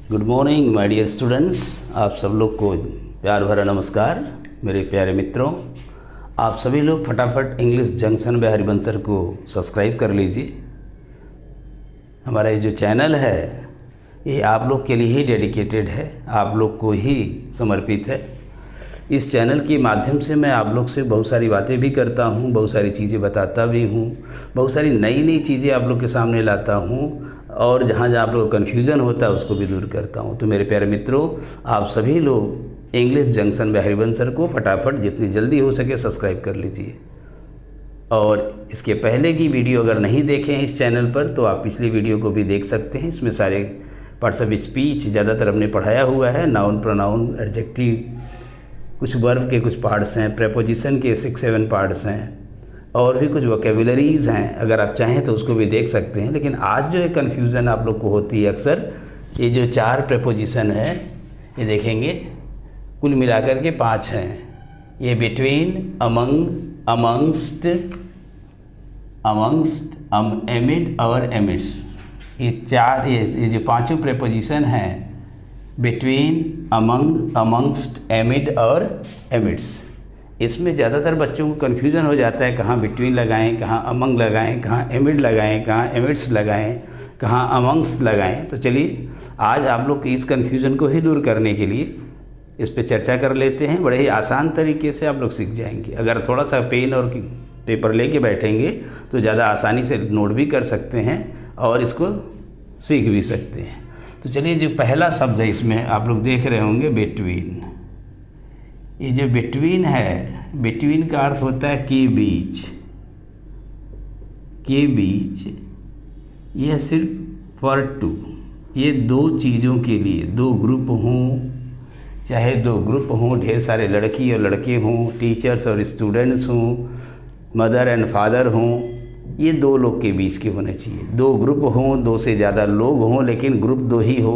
Good morning my dear students. आप सब लोग को प्यार भरा नमस्कार। मेरे प्यारे मित्रों, आप सभी लोग फटाफट English junction by Harivansh sir को सब्सक्राइब कर लीजिए। हमारा ये जो चैनल है ये आप लोग के लिए ही डेडिकेटेड है, आप लोग को ही समर्पित है। इस चैनल के माध्यम से मैं आप लोग से बहुत सारी बातें भी करता हूँ, बहुत सारी चीज़ें बताता भी हूँ, बहुत सारी नई नई चीज़ें आप लोग के सामने लाता हूँ और जहाँ जहाँ आप लोग को कन्फ्यूज़न होता है उसको भी दूर करता हूँ। तो मेरे प्यारे मित्रों, आप सभी लोग English junction by Harivansh sir को फटाफट जितनी जल्दी हो सके सब्सक्राइब कर लीजिए। और इसके पहले की वीडियो अगर नहीं देखे हैं इस चैनल पर तो आप पिछली वीडियो को भी देख सकते हैं। इसमें सारे पार्ट्स ऑफ स्पीच ज़्यादातर हमने पढ़ाया हुआ है, नाउन, प्रोनाउन, एडजेक्टिव, कुछ वर्ब के कुछ पार्ट्स हैं, प्रेपोजिशन के 6-7 पार्ट्स हैं और भी कुछ वोकेबुलरीज़ हैं। अगर आप चाहें तो उसको भी देख सकते हैं। लेकिन आज जो है कन्फ्यूज़न आप लोग को होती है अक्सर, ये जो 4 प्रेपोजिशन है ये देखेंगे कुल मिलाकर के 5 हैं। ये बिटवीन, अमंग, अमंगस्ट, एमिड और एमिड्स, ये 4 ये जो 5 प्रेपोजिशन हैं बिटवीन, अमंग, अमंगस्ट, एमिड और एमिड्स। इसमें ज़्यादातर बच्चों को कन्फ्यूज़न हो जाता है, कहाँ बिटवीन लगाएं, कहाँ अमंग लगाएं, कहाँ एमिड लगाएं, कहाँ एमिड्स लगाएं, कहाँ अमंगस्ट लगाएं। तो चलिए आज आप लोग इस कन्फ्यूज़न को ही दूर करने के लिए इस पे चर्चा कर लेते हैं। बड़े ही आसान तरीके से आप लोग सीख जाएंगे। अगर थोड़ा सा पेन और पेपर लेके बैठेंगे तो ज़्यादा आसानी से नोट भी कर सकते हैं और इसको सीख भी सकते हैं। तो चलिए, जो पहला शब्द है इसमें आप लोग देख रहे होंगे बिटवीन। ये जो बिटवीन है, बिटवीन का अर्थ होता है के बीच, के बीच। यह सिर्फ फॉर टू, ये 2 चीज़ों के लिए, 2 ग्रुप हों, चाहे 2 ग्रुप हों, ढेर सारे लड़की और लड़के हों, टीचर्स और स्टूडेंट्स हों, मदर एंड फादर हों, ये 2 लोग के बीच के होने चाहिए। 2 ग्रुप हों, 2 से ज़्यादा लोग हों, लेकिन ग्रुप 2 ही हो,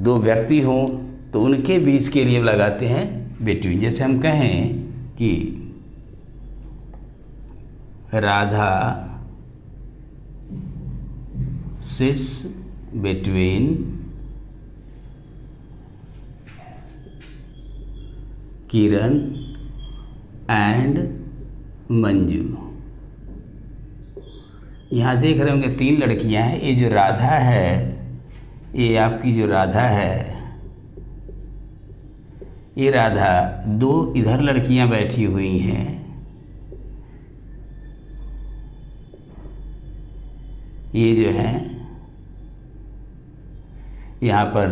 2 व्यक्ति हों तो उनके बीच के लिए लगाते हैं बिटवीन। जैसे हम कहें कि Radha sits between Kiran and Manju. यहाँ देख रहे होंगे 3 लड़कियां हैं। ये जो राधा है, ये आपकी जो राधा है, ये राधा, 2 इधर लड़कियां बैठी हुई हैं, ये जो हैं यहाँ पर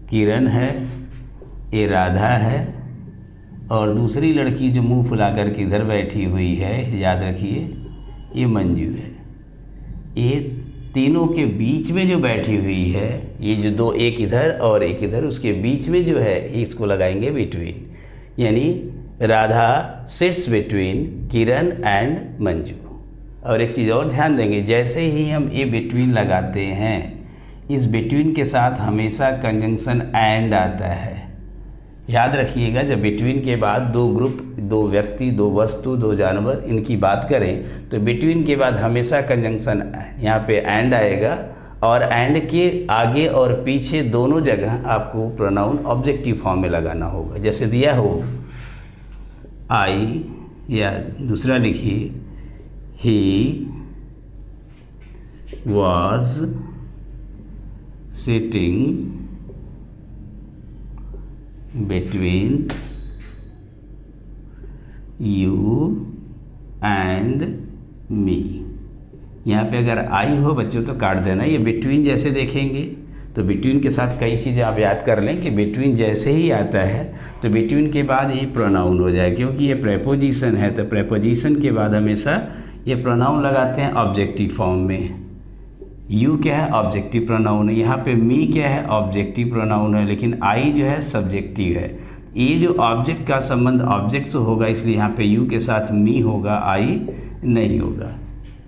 किरण है, ये राधा है और दूसरी लड़की जो मुंह फुला कर के इधर बैठी हुई है, याद रखिए, ये मंजू है। ये तीनों के बीच में जो बैठी हुई है, ये जो 2, एक इधर और एक इधर, उसके बीच में जो है इसको लगाएंगे बिटवीन। यानी Radha sits between Kiran and Manju. और एक चीज़ और ध्यान देंगे, जैसे ही हम ये बिटवीन लगाते हैं, इस बिटवीन के साथ हमेशा कंजंक्शन एंड आता है। याद रखिएगा, जब बिटवीन के बाद 2 ग्रुप, 2 व्यक्ति, 2 वस्तु, 2 जानवर, इनकी बात करें तो बिटवीन के बाद हमेशा कंजंक्शन यहाँ पे एंड आएगा और एंड के आगे और पीछे दोनों जगह आपको प्रोनाउन ऑब्जेक्टिव फॉर्म में लगाना होगा। जैसे दिया हो आई, या दूसरा लिखिए he was sitting between you and me. यहाँ पे अगर आई हो बच्चों तो काट देना। ये बिटवीन जैसे देखेंगे तो बिटवीन के साथ कई चीज़ें आप याद कर लें कि बिटवीन जैसे ही आता है तो बिटवीन के बाद ये प्रोनाउन हो जाए, क्योंकि ये प्रेपोजिशन है तो प्रेपोजिशन के बाद हमेशा ये प्रोनाउन लगाते हैं ऑब्जेक्टिव फॉर्म में। यू क्या है, ऑब्जेक्टिव प्रोनाउन है। यहाँ पे मी क्या है, ऑब्जेक्टिव प्रोनाउन है, लेकिन आई जो है सब्जेक्टिव है। ये जो ऑब्जेक्ट का संबंध ऑब्जेक्ट से होगा, इसलिए यहाँ पे यू के साथ मी होगा, आई नहीं होगा।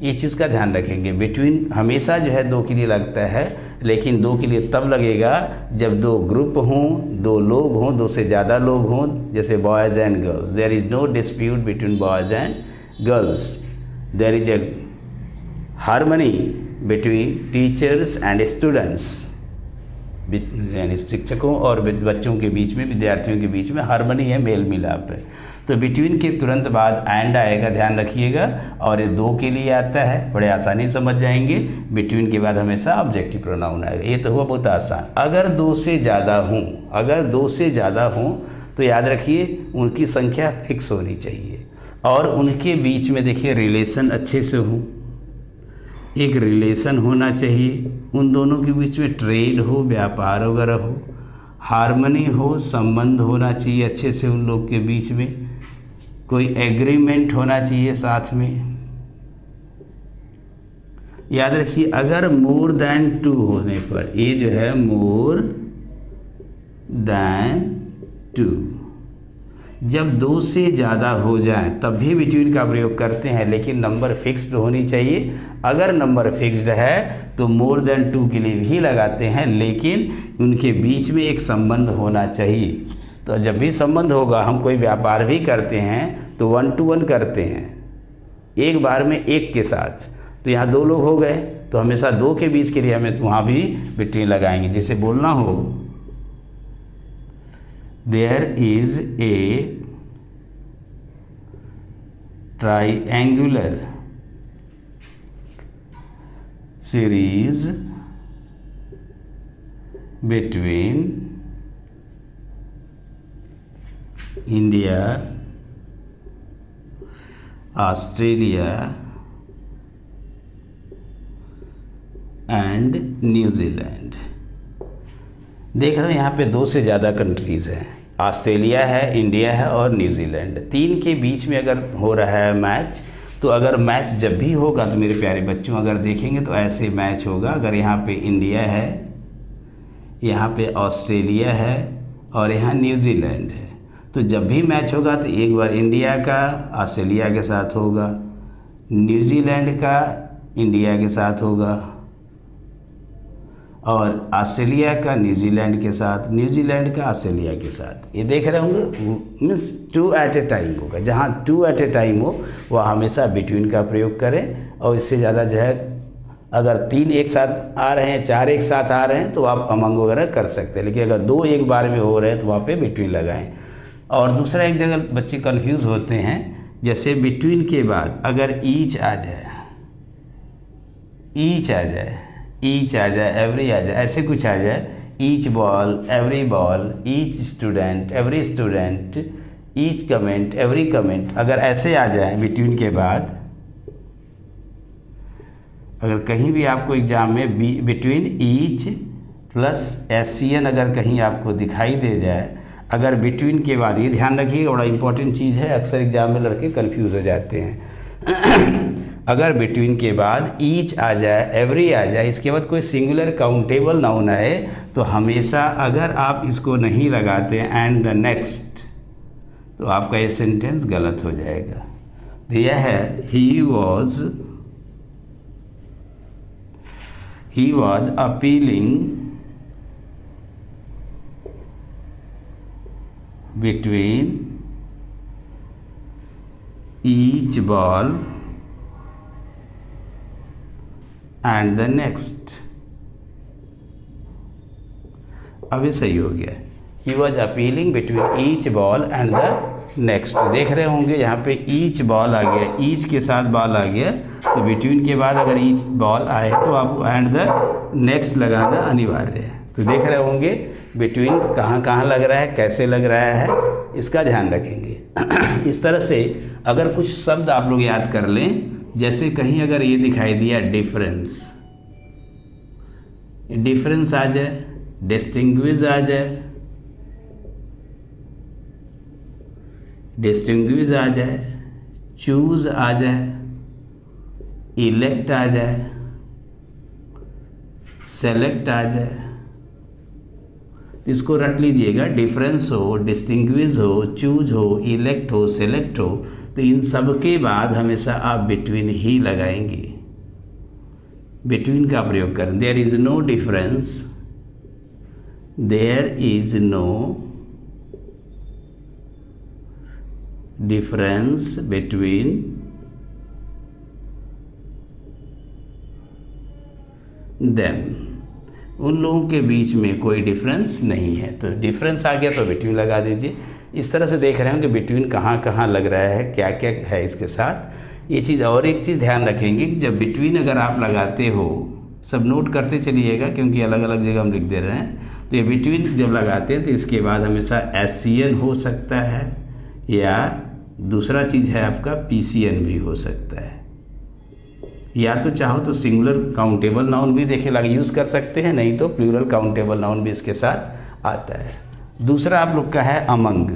ये चीज़ का ध्यान रखेंगे। बिटवीन हमेशा जो है 2 के लिए लगता है, लेकिन 2 के लिए तब लगेगा जब 2 ग्रुप हों, 2 लोग हों, 2 से ज़्यादा लोग हों, जैसे boys and girls. There is no dispute between boys and girls, there is a harmony between teachers and students. यानी शिक्षकों और बच्चों के बीच में, विद्यार्थियों के बीच में हार्मनी है, मेल मिलाप है। तो बिटवीन के तुरंत बाद एंड आएगा, ध्यान रखिएगा। और ये दो के लिए आता है, बड़े आसानी समझ जाएंगे। बिटवीन के बाद हमेशा ऑब्जेक्टिव प्रोनाउन आएगा। ये तो हुआ बहुत आसान। अगर दो से ज़्यादा हों, अगर दो से ज़्यादा हों तो याद रखिए उनकी संख्या फिक्स होनी चाहिए और उनके बीच में देखिए रिलेशन अच्छे से हो, एक रिलेशन होना चाहिए। उन दोनों के बीच में ट्रेड हो, व्यापार वगैरह हो, हार्मनी हो, संबंध होना चाहिए अच्छे से उन लोग के बीच में, कोई एग्रीमेंट होना चाहिए साथ में। याद रखिए अगर मोर देन 2 होने पर, ये जो है मोर देन 2, जब 2 से ज़्यादा हो जाए तब भी बिटवीन का प्रयोग करते हैं, लेकिन नंबर फिक्स्ड होनी चाहिए। अगर नंबर फिक्स्ड है तो मोर देन 2 के लिए भी लगाते हैं, लेकिन उनके बीच में एक संबंध होना चाहिए। तो जब भी संबंध होगा, हम कोई व्यापार भी करते हैं तो 1 to 1 करते हैं, एक बार में एक के साथ। तो यहाँ 2 लोग हो गए तो हमेशा 2 के बीच के लिए हमें वहाँ भी बिटवीन लगाएंगे। जैसे बोलना हो there is a triangular series between India, Australia and New Zealand. देख रहे हो यहाँ पे 2 से ज़्यादा कंट्रीज़ हैं, ऑस्ट्रेलिया है, इंडिया है और न्यूजीलैंड। 3 के बीच में अगर हो रहा है मैच, तो अगर मैच जब भी होगा तो मेरे प्यारे बच्चों अगर देखेंगे तो ऐसे मैच होगा। अगर यहाँ पे इंडिया है, यहाँ पे ऑस्ट्रेलिया है और यहाँ न्यूजीलैंड है, तो जब भी मैच होगा तो एक बार इंडिया का ऑस्ट्रेलिया के साथ होगा, न्यूजीलैंड का इंडिया के साथ होगा और ऑस्ट्रेलिया का न्यूजीलैंड के साथ, न्यूजीलैंड का ऑस्ट्रेलिया के साथ। ये देख रहे होंगे मीन्स 2 at a टाइम होगा। जहाँ 2 at a टाइम हो वह हमेशा बिटवीन का प्रयोग करें। और इससे ज़्यादा जो है अगर 3 एक साथ आ रहे हैं, 4 एक साथ आ रहे हैं तो आप अमंग वगैरह कर सकते हैं, लेकिन अगर 2 एक बार में हो रहे हैं तो वहाँ पे बिटवीन लगाएं। और दूसरा एक जगह बच्चे कंफ्यूज होते हैं, जैसे बिटवीन के बाद अगर ईच आ जाए, ईच आ जाए, ईच आ जाए, एवरी आ जाए, ऐसे कुछ आ जाए, each ball, every ball, each student, every student, each comment, every comment, अगर ऐसे आ जाए बिटवीन के बाद, अगर कहीं भी आपको एग्जाम में बिटवीन ईच प्लस एससीएन अगर कहीं आपको दिखाई दे जाए, अगर बिटवीन के बाद, ये ध्यान रखिएगा, बड़ा इंपॉर्टेंट चीज़ है, अक्सर एग्जाम में लड़के कंफ्यूज हो जाते हैं। अगर बिटवीन के बाद ईच आ जाए, एवरी आ जाए, इसके बाद कोई सिंगुलर काउंटेबल नाउन आए, तो हमेशा अगर आप इसको नहीं लगाते एंड द नेक्स्ट, तो आपका ये सेंटेंस गलत हो जाएगा। तो यह है he was appealing between each ball and the next। अब ये सही हो गया। He was appealing between each ball and the next। देख रहे होंगे यहाँ पे each ball आ गया, each के साथ बॉल आ गया, तो between के बाद अगर each ball आए तो आपको and the next लगाना अनिवार्य है। तो देख रहे होंगे बिटवीन कहाँ कहाँ लग रहा है, कैसे लग रहा है, इसका ध्यान रखेंगे। इस तरह से अगर कुछ शब्द आप लोग याद कर लें, जैसे कहीं अगर ये दिखाई दिया डिफरेंस, डिफरेंस आ जाए, डिस्टिंग्विश आ जाए, डिस्टिंग्विश आ जाए, चूज आ जाए, इलेक्ट आ जाए, सेलेक्ट आ जाए, इसको रट लीजिएगा। डिफरेंस हो, डिस्टिंग्विश हो, चूज हो, इलेक्ट हो, सेलेक्ट हो, तो इन सब के बाद हमेशा आप बिटवीन ही लगाएंगे, बिटवीन का प्रयोग करें। There is no difference, there is no difference between them. उन लोगों के बीच में कोई डिफरेंस नहीं है। तो डिफरेंस आ गया तो बिटवीन लगा दीजिए। इस तरह से देख रहे हो कि बिटवीन कहाँ कहाँ लग रहा है, क्या क्या है इसके साथ। ये चीज़ और एक चीज़ ध्यान रखेंगे कि जब बिटवीन अगर आप लगाते हो, सब नोट करते चलिएगा क्योंकि अलग अलग जगह हम लिख दे रहे हैं। तो ये बिटवीन जब लगाते हैं तो इसके बाद हमेशा SCN हो सकता है, या दूसरा चीज़ है आपका PCN भी हो सकता है, या तो चाहो तो सिंगुलर काउंटेबल नाउन भी देखे लगे यूज़ कर सकते हैं, नहीं तो प्लूरल काउंटेबल नाउन भी इसके साथ आता है। दूसरा आप लोग का है अमंग।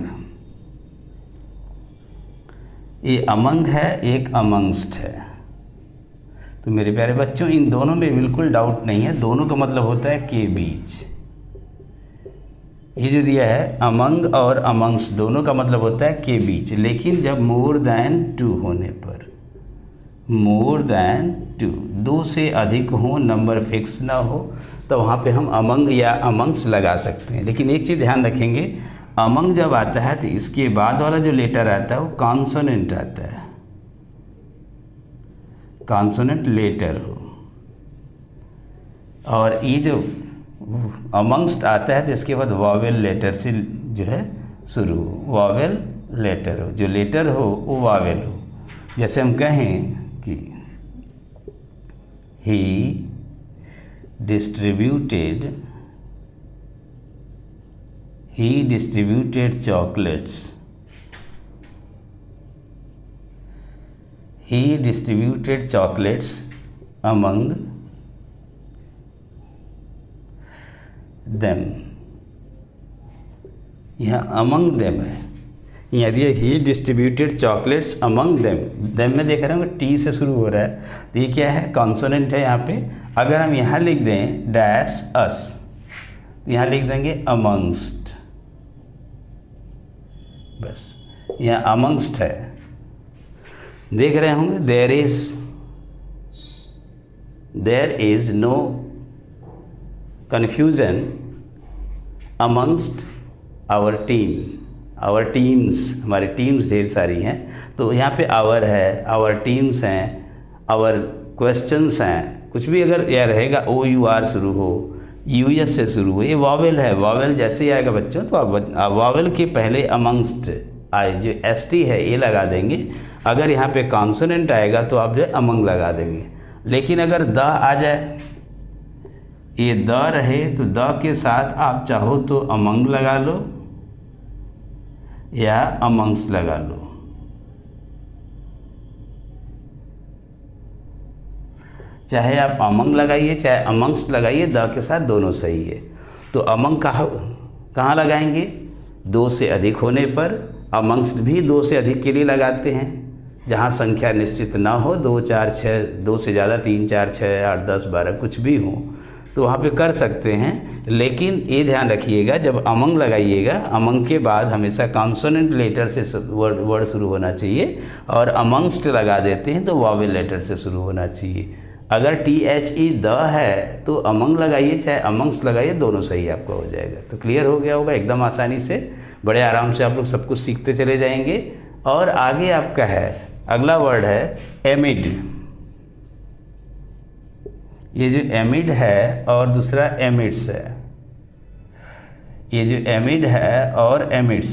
ये अमंग है, एक अमंगस्ट है। तो मेरे प्यारे बच्चों, इन दोनों में बिल्कुल डाउट नहीं है, दोनों का मतलब होता है के बीच। ये जो दिया है अमंग और अमंगस्ट, दोनों का मतलब होता है के बीच। लेकिन जब मोर देन 2 होने पर, मोर देन 2, 2 से अधिक हो, नंबर फिक्स ना हो, तो वहाँ पे हम अमंग या अमंग्स लगा सकते हैं। लेकिन एक चीज़ ध्यान रखेंगे, अमंग जब आता है तो इसके बाद वाला जो लेटर आता है वो कॉन्सोनेंट आता है, कॉन्सोनेंट लेटर हो। और ये जो अमंगस्ट आता है तो इसके बाद वॉवेल लेटर से जो है शुरू हो, वॉवेल लेटर हो, जो लेटर हो वो वॉवेल हो। जैसे हम कहें कि he distributed chocolates, he distributed chocolates among them। यहाँ among them है, यदि ही distributed chocolates among them, them में देख रहे हो टी से शुरू हो रहा है, तो ये क्या है, कॉन्सोनेंट है यहाँ पे। अगर हम यहाँ लिख दें डैश अस, तो यहाँ लिख देंगे अमंगस्ट, बस यहाँ अमंगस्ट है। देख रहे होंगे there is no confusion amongst our team, our teams, हमारी टीम्स ढेर सारी हैं, तो यहाँ पे आवर है, आवर टीम्स हैं, आवर क्वेश्चंस हैं, कुछ भी अगर यह रहेगा OUR शुरू हो, US से शुरू हो, ये वॉवेल है। वॉवेल जैसे ही आएगा बच्चों तो आप वॉवेल के पहले अमंगस्ट आए जो ST है ये लगा देंगे। अगर यहाँ पे कॉन्सोनेंट आएगा तो आप जो है अमंग लगा देंगे। लेकिन अगर द आ जाए, ये द रहे, तो द के साथ आप चाहो तो अमंग लगा लो या अमंग्स लगा लो। चाहे आप अमंग लगाइए चाहे अमंग्स लगाइए, द के साथ दोनों सही है। तो अमंग कहाँ लगाएंगे, 2 से अधिक होने पर। अमंग्स भी 2 से अधिक के लिए लगाते हैं, जहाँ संख्या निश्चित ना हो, 2 4 6, 2 से ज़्यादा 3 4 6 8 10 12 कुछ भी हो तो वहाँ पे कर सकते हैं। लेकिन ये ध्यान रखिएगा, जब अमंग लगाइएगा, अमंग के बाद हमेशा कॉन्सोनेंट लेटर से वर्ड शुरू होना चाहिए, और अमंगस्ट लगा देते हैं तो वॉवेल लेटर से शुरू होना चाहिए। अगर THE द है तो अमंग लगाइए चाहे अमंग्स लगाइए, दोनों सही आपका हो जाएगा। तो क्लियर हो गया होगा एकदम आसानी से, बड़े आराम से आप लोग सब कुछ सीखते चले जाएंगे। और आगे आपका है, अगला वर्ड है एमिड। ये जो एमिड है और दूसरा एमिड्स है, ये जो एमिड है और एमिड्स,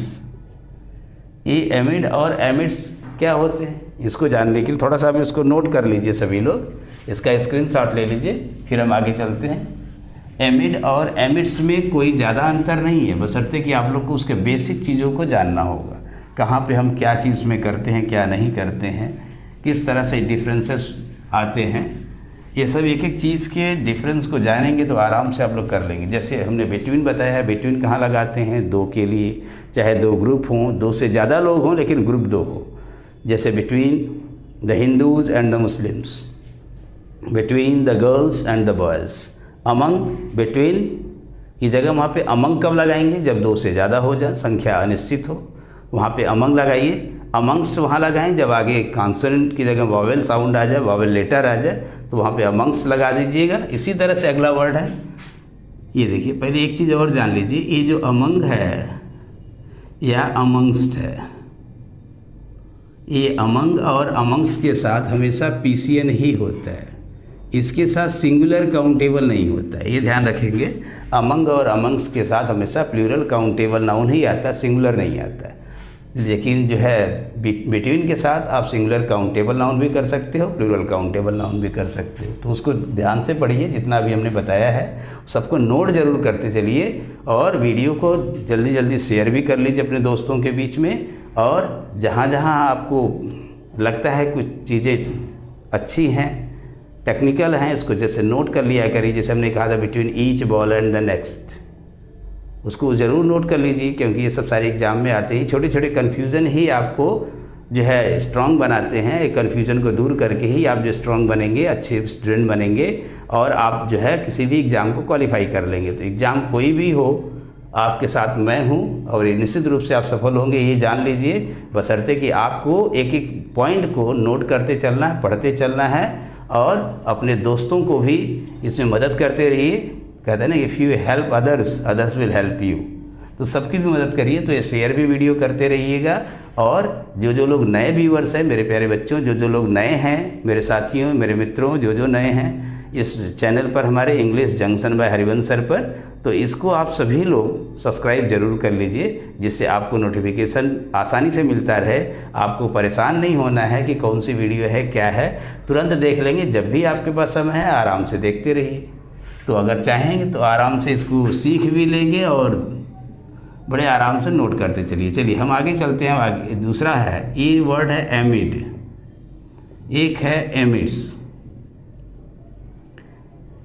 ये एमिड और एमिड्स क्या होते हैं इसको जानने के लिए थोड़ा सा आप इसको नोट कर लीजिए सभी लोग, इसका स्क्रीनशॉट ले लीजिए, फिर हम आगे चलते हैं। एमिड और एमिड्स में कोई ज़्यादा अंतर नहीं है, बशर्ते कि आप लोग को उसके बेसिक चीज़ों को जानना होगा, कहाँ पे हम क्या चीज़ में करते हैं क्या नहीं करते हैं, किस तरह से डिफरेंसेस आते हैं। ये सब एक एक चीज़ के डिफरेंस को जानेंगे तो आराम से आप लोग कर लेंगे। जैसे हमने बिटवीन बताया है, बिटवीन कहाँ लगाते हैं, 2 के लिए, चाहे 2 ग्रुप हों, 2 से ज़्यादा लोग हों लेकिन ग्रुप 2 हो। जैसे between the Hindus and the Muslims, between the girls and the boys, among, between की जगह वहाँ पे अमंग कब लगाएंगे, जब 2 से ज़्यादा हो जाए, संख्या अनिश्चित हो, वहाँ पे अमंग लगाइए। अमंग्स वहाँ लगाएं जब आगे कॉन्सोनेंट की जगह वॉवेल साउंड आ जाए, वॉवेल लेटर आ जाए, तो वहाँ पे अमंग्स लगा दीजिएगा। इसी तरह से अगला वर्ड है, ये देखिए, पहले एक चीज़ और जान लीजिए, ये जो अमंग है या अमंगस्ट है, ये अमंग और अमंग्स के साथ हमेशा PCN ही होता है। इसके साथ सिंगुलर काउंटेबल नहीं होता है, ये ध्यान रखेंगे। अमंग और अमंग्स के साथ हमेशा प्लूरल काउंटेबल नाउन ही आता है, सिंगुलर नहीं आता है। लेकिन जो है बिटवीन के साथ आप सिंगुलर काउंटेबल नाउन भी कर सकते हो, प्लूरल काउंटेबल नाउन भी कर सकते हो। तो उसको ध्यान से पढ़िए, जितना भी हमने बताया है सबको नोट ज़रूर करते चलिए, और वीडियो को जल्दी जल्दी शेयर भी कर लीजिए अपने दोस्तों के बीच में। और जहाँ जहाँ आपको लगता है कुछ चीज़ें अच्छी हैं, टेक्निकल हैं, इसको जैसे नोट कर लिया करिए। जैसे हमने कहा था between each ball and the next, उसको ज़रूर नोट कर लीजिए, क्योंकि ये सब सारे एग्जाम में आते ही। छोटे छोटे कन्फ्यूज़न ही आपको जो है स्ट्रांग बनाते हैं। एक कन्फ्यूज़न को दूर करके ही आप जो स्ट्रांग बनेंगे, अच्छे स्टूडेंट बनेंगे, और आप जो है किसी भी एग्ज़ाम को क्वालिफाई कर लेंगे। तो एग्ज़ाम कोई भी हो, आपके साथ मैं हूँ, और निश्चित रूप से आप सफल होंगे, ये जान लीजिए। बशर्ते कि आपको एक एक पॉइंट को नोट करते चलना है, पढ़ते चलना है, और अपने दोस्तों को भी इसमें मदद करते रहिए। कहते हैं ना, if you help others, others will help you. तो सबकी भी मदद करिए। तो ये शेयर भी वीडियो करते रहिएगा। और जो लोग नए व्यूअर्स हैं, मेरे प्यारे बच्चों, जो लोग नए हैं, मेरे साथियों, मेरे मित्रों, जो नए हैं इस चैनल पर, हमारे English junction by Harivansh sir पर, तो इसको आप सभी लोग सब्सक्राइब जरूर कर लीजिए, जिससे आपको नोटिफिकेशन आसानी से मिलता रहे। आपको परेशान नहीं होना है कि कौन सी वीडियो है, क्या है, तुरंत देख लेंगे। जब भी आपके पास समय है, आराम से देखते रहिए। तो अगर चाहेंगे तो आराम से इसको सीख भी लेंगे, और बड़े आराम से नोट करते चलिए। हम आगे चलते हैं। आगे दूसरा है, ये वर्ड है एमिड, एक है एमिड्स।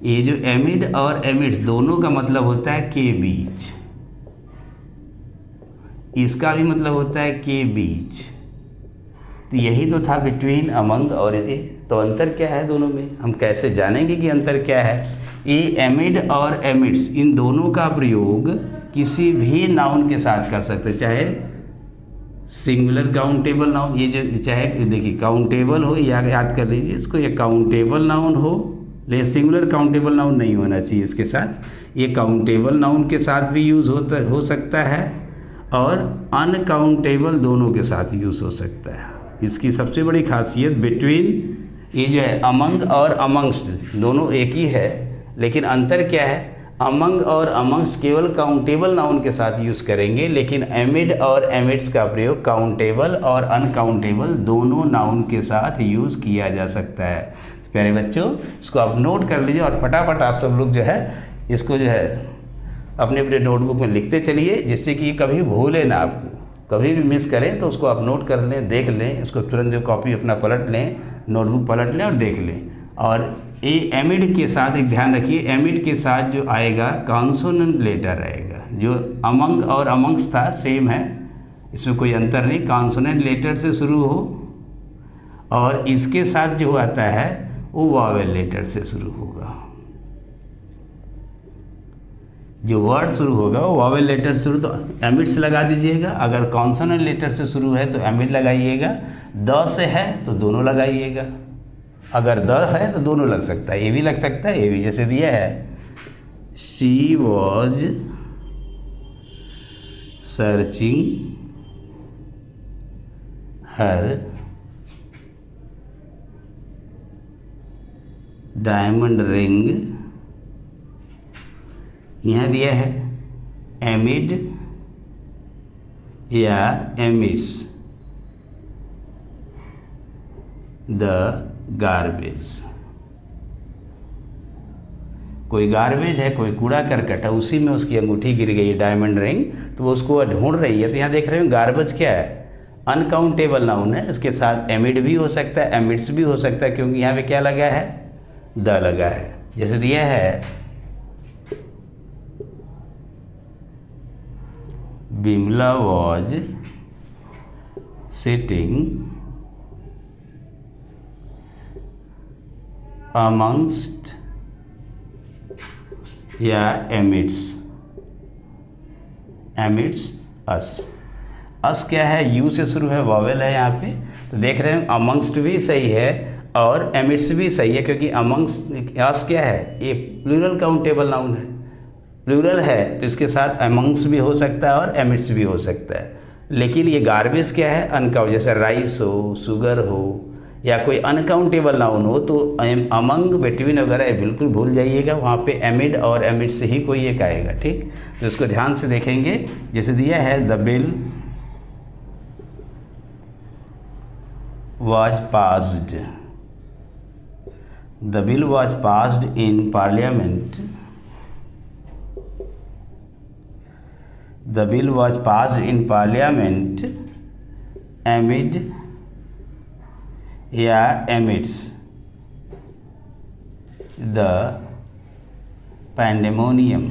ये जो एमिड और एमिड्स दोनों का मतलब होता है के बीच, इसका भी मतलब होता है के बीच। तो यही तो था बिटवीन, अमंग और ये। तो अंतर क्या है दोनों में, हम कैसे जानेंगे कि अंतर क्या है। ये एमिड और एमिड्स, इन दोनों का प्रयोग किसी भी नाउन के साथ कर सकते हैं, चाहे सिंगुलर काउंटेबल नाउन, ये जो चाहे देखिए काउंटेबल हो, याद कर लीजिए इसको, ये काउंटेबल नाउन हो, लेकिन सिंगुलर काउंटेबल नाउन नहीं होना चाहिए इसके साथ। ये काउंटेबल नाउन के साथ भी यूज़ हो सकता है, और अनकाउंटेबल दोनों के साथ यूज़ हो सकता है। इसकी सबसे बड़ी खासियत बिटवीन, ये जो है अमंग और अमंग्स्ट दोनों एक ही है, लेकिन अंतर क्या है, अमंग और अमंग्स्ट केवल काउंटेबल नाउन के साथ यूज़ करेंगे, लेकिन एमिड और एमिड्स का प्रयोग काउंटेबल और अनकाउंटेबल दोनों नाउन के साथ यूज़ किया जा सकता है। प्यारे बच्चों, इसको आप नोट कर लीजिए, और फटाफट आप सब लोग जो है इसको जो है अपने अपने नोटबुक में लिखते चलिए, जिससे कि कभी भूले ना आपको। कभी भी मिस करें तो उसको आप नोट कर लें, देख लें, उसको तुरंत जो कॉपी अपना पलट लें, नोटबुक पलट लें और देख लें। और ये एमिड के साथ एक ध्यान रखिए, एमिड के साथ जो आएगा कॉन्सोनेंट लेटर आएगा। जो अमंग और अमंग्स था सेम है, इसमें कोई अंतर नहीं, कॉन्सोनेंट लेटर से शुरू हो, और इसके साथ जो आता है वो वॉवेल लेटर से शुरू होगा। जो वर्ड शुरू होगा वो वॉवेल लेटर से शुरू, तो एमिड से लगा दीजिएगा। अगर कॉन्सोनेंट लेटर से शुरू है तो एमिड लगाइएगा, द से है तो दोनों लगाइएगा। अगर द है तो दोनों लग सकता है, ये भी लग सकता है, ये भी। जैसे दिया है, she was searching her diamond ring, यहाँ दिया है एमिड या एमिड्स द गार्बेज। कोई गार्बेज है, कोई कूड़ा करकट है, उसी में उसकी अंगूठी गिर गई है डायमंड रिंग, तो वो उसको ढूंढ रही है। तो यहाँ देख रहे हो गार्बेज क्या है, अनकाउंटेबल नाउन है, इसके साथ एमिड भी हो सकता है, एमिड्स भी हो सकता है, क्योंकि यहाँ पे क्या लगा है, द लगा है। जैसे दिया है, बिमला वॉज सिटिंग amongst या amidst us। अस क्या है, यू से शुरू है, वॉवेल है यहाँ पे। तो देख रहे हैं amongst भी सही है और amidst भी सही है, क्योंकि amongst अस क्या है, ये प्लूरल काउंटेबल नाउन है। प्लूरल है तो इसके साथ amongst भी हो सकता है और amidst भी हो सकता है। लेकिन ये गार्बेज क्या है, अनकाउंट, जैसे राइस हो, शुगर हो, या कोई अनकाउंटेबल नाउन हो तो अमंग, बिटवीन वगैरह ये बिल्कुल भूल जाइएगा, वहाँ पे एमिड और एमिड से ही कोई एक आएगा। ठीक, तो इसको ध्यान से देखेंगे। जैसे दिया है the bill was passed, the bill was passed in parliament, the bill was passed in parliament amid या amidst the pandemonium,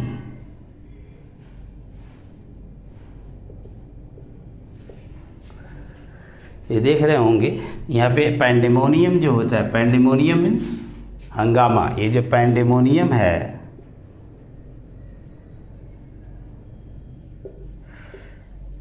ये देख रहे होंगे यहाँ पे पैंडेमोनियम जो होता है, पैंडेमोनियम मीन्स हंगामा। ये जो पैंडेमोनियम है,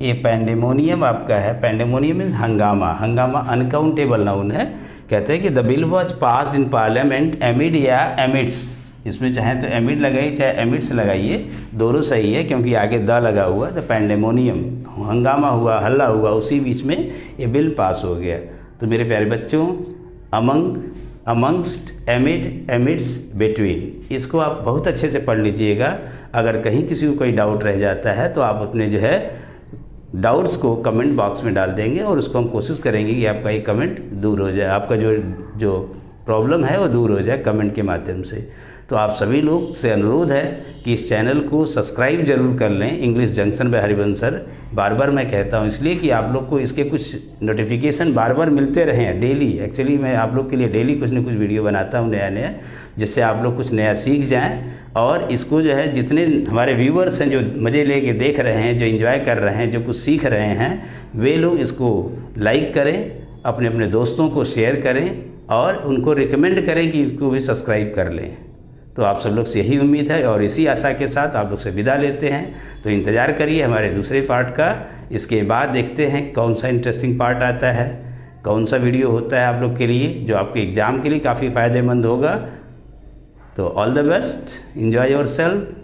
ये पैंडेमोनियम आपका है, पैंडेमोनियम मीन्स हंगामा। हंगामा अनकाउंटेबल नाउन है। कहते हैं कि the bill was pass in parliament एमिड या एमिड्स, इसमें चाहे तो एमिड लगाइए चाहे एमिड्स लगाइए, दोनों सही है क्योंकि आगे द लगा हुआ। द पैंडेमोनियम हंगामा हुआ, हल्ला हुआ, उसी बीच में ये बिल पास हो गया। तो मेरे प्यारे बच्चों, अमंगस्ट, एमिड, एमिड्स, बिटवीन, इसको आप बहुत अच्छे से पढ़ लीजिएगा। अगर कहीं किसी को कोई डाउट रह जाता है तो आप अपने जो है डाउट्स को कमेंट बॉक्स में डाल देंगे और उसको हम कोशिश करेंगे कि आपका ये कमेंट दूर हो जाए, आपका जो प्रॉब्लम है वो दूर हो जाए कमेंट के माध्यम से। तो आप सभी लोग से अनुरोध है कि इस चैनल को सब्सक्राइब जरूर कर लें, English junction by Harivansh sir. बार बार मैं कहता हूँ इसलिए कि आप लोग को इसके कुछ नोटिफिकेशन बार बार मिलते रहें डेली। एक्चुअली मैं आप लोग के लिए डेली कुछ न कुछ वीडियो बनाता हूँ नया नया, जिससे आप लोग कुछ नया सीख जाएं। और इसको जो है जितने हमारे व्यूअर्स हैं जो मज़े लेके देख रहे हैं, जो एंजॉय कर रहे हैं, जो कुछ सीख रहे हैं, वे लोग इसको लाइक करें, अपने अपने दोस्तों को शेयर करें और उनको रिकमेंड करें कि इसको भी सब्सक्राइब कर लें। तो आप सब लोग से यही उम्मीद है और इसी आशा के साथ आप लोग से विदा लेते हैं। तो इंतज़ार करिए हमारे दूसरे पार्ट का। इसके बाद देखते हैं कौन सा इंटरेस्टिंग पार्ट आता है, कौन सा वीडियो होता है आप लोग के लिए जो आपके एग्ज़ाम के लिए काफ़ी फ़ायदेमंद होगा। तो all the best, enjoy your self.